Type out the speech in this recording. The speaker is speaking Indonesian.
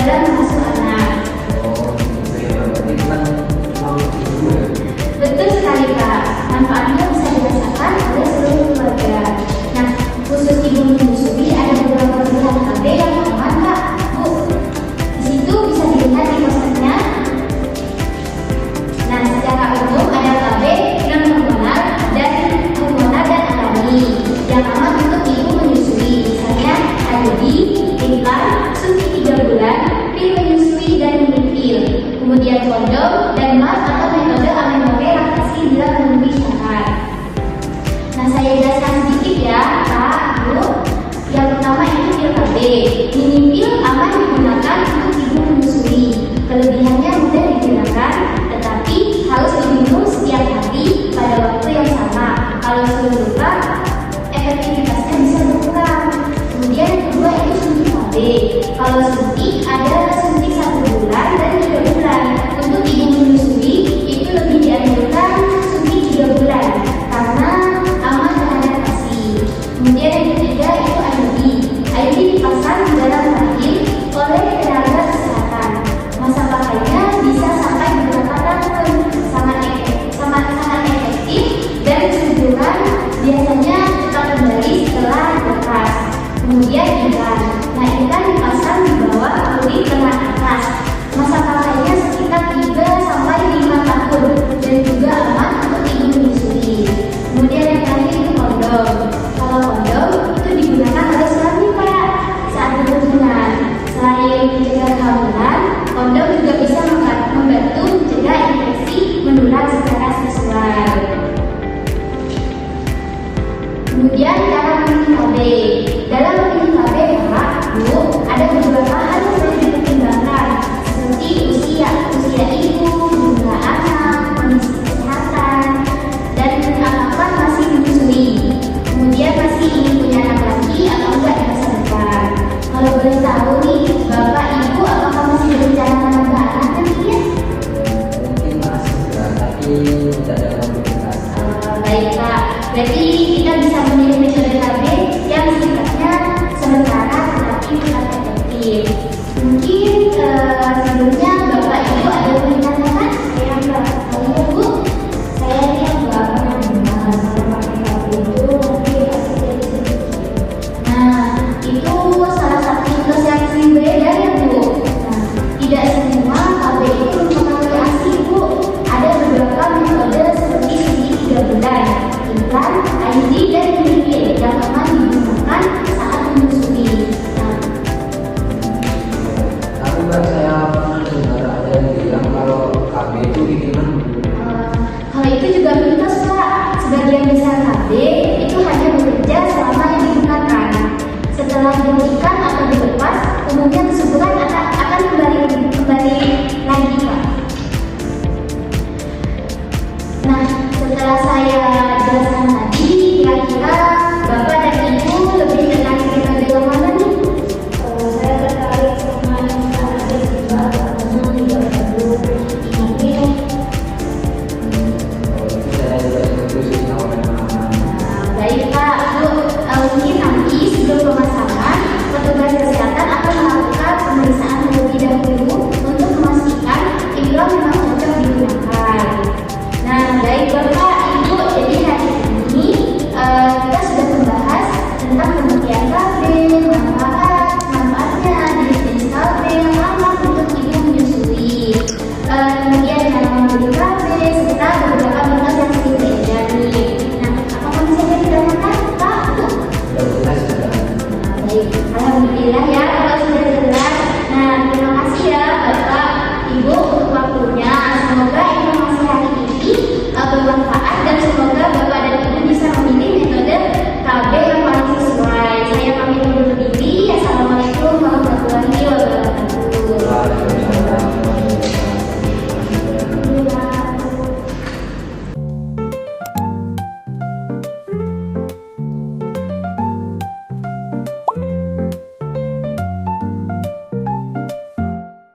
dalam mengasuh anak. Oh, gitu ya. Berarti kan memang ibu ya. Betul sekali Kak, manfaatnya bisa dirasakan oleh seluruh keluarga. Nah, khusus ibu menyusui ada beberapa pilihan KB yang aman Kak, Bu. Di situ bisa dilihat di posternya. Nah, secara umum ada KB yang hormonal dan alami yang aman untuk ibu menyusui. Misalnya IUD, implan, suntik 3 bulan, pil menyusui dan pil. Kemudian kondom dan mas atau metode amenorrhea relaksasi bila memenuhi syarat. Nah, saya jelaskan sedikit ya, Kak, Bu. Yang pertama itu pil KB. Ini pil aman digunakan untuk ibu menyusui. Kelebihannya mudah digunakan, tetapi harus diminum setiap hari pada waktu yang sama. Kalau sudah lupa, efektivitasnya bisa berkurang. Kemudian yang kedua itu suntik KB. Kalau suntik ada suntik 1 bulan dan 3 bulan. Untuk ibu menyusui itu lebih dianjurkan suntik 3 bulan karena aman terhadap ASI. Kemudian yang ketiga itu IUD. IUD dipasang di dalam rahim oleh tenaga kesehatan. Masa pakainya bisa sampai beberapa tahun. Sangat efektif dan kesuburan biasanya tetap kembali setelah lepas. Kemudian implan. Nah, implan dipasang di bawah kulit lengan atas. Masa pakainya sekitar 3 sampai 5 tahun dan juga aman untuk ibu menyusui. Kemudian yang terakhir itu kondom. Kalau kondom itu digunakan oleh suami Pak saat berhubungan. Selain mencegah kehamilan, kondom juga bisa membantu mencegah infeksi menular secara seksual. Kemudian cara memilih KB. Dalam memilih KB, Pak, Bu, ada beberapa hal yang harus dipertimbangkan seperti usia ibu, jumlah anak, kondisi kesehatan, dan apakah masih menyusui. Kemudian masih ingin punya anak lagi atau enggak di masa depan. Kalau boleh tahu nih, Bapak Ibu apakah masih berencana menambah anak nantinya? Mungkin masih berat, tapi tidak dalam prioritas. Baik Kak, berarti kita bisa memilih metode KB yang sifatnya sementara tetapi tetap efektif. Mungkin sebelumnya Bapak Ibu ada yang ditanyakan? Saya enggak tahu Bu. Saya ini yang enggak pernah dengar kalau pakai KB itu nanti hasilnya sedikit. Nah, itu salah satu mitos yang sering beredar ya Bu. Nah, tidak semua KB itu mengandung ASI Bu. Ada beberapa metode seperti suntik 3 bulan, implan, IUD, dan pil yang aman digunakan saat menyusui. Nah, Tapi Mbak, saya pernah dengar ada yang bilang kalau KB itu bikinan. Kalau itu juga mitos Pak. Sebagian besar KB itu hanya bekerja selama yang digunakan. Setelah dihentikan atau dilepas, umumnya kesuburan akan kembali lagi Pak. Nah, setelah saya jelaskan tadi, kira-kira Bapak dan Ibu lebih tertarik metode yang mana nih? Saya tertarik sama yang ada di bawah karena tidak perlu ini. Saya juga setuju sih kalau memang aman. Baik Pak, Bu, mungkin nanti sebelum pemasangan, petugas kesehatan akan melakukan pemeriksaan terlebih dahulu untuk memastikan implan memang cocok digunakan. Nah, baik Bapak, Ibu, jadi hari ini kita sudah membahas tentang pengertian KB, manfaatnya, jenis KB yang aman untuk ibu menyusui. Kemudian cara membeli KB serta beberapa mitos yang sering beredar nih. Nah, apakah bisa ditanyakan Pak, Bu? Sudah jelas sudah. Baik, alhamdulillah ya kalau sudah jelas. Nah, terima kasih ya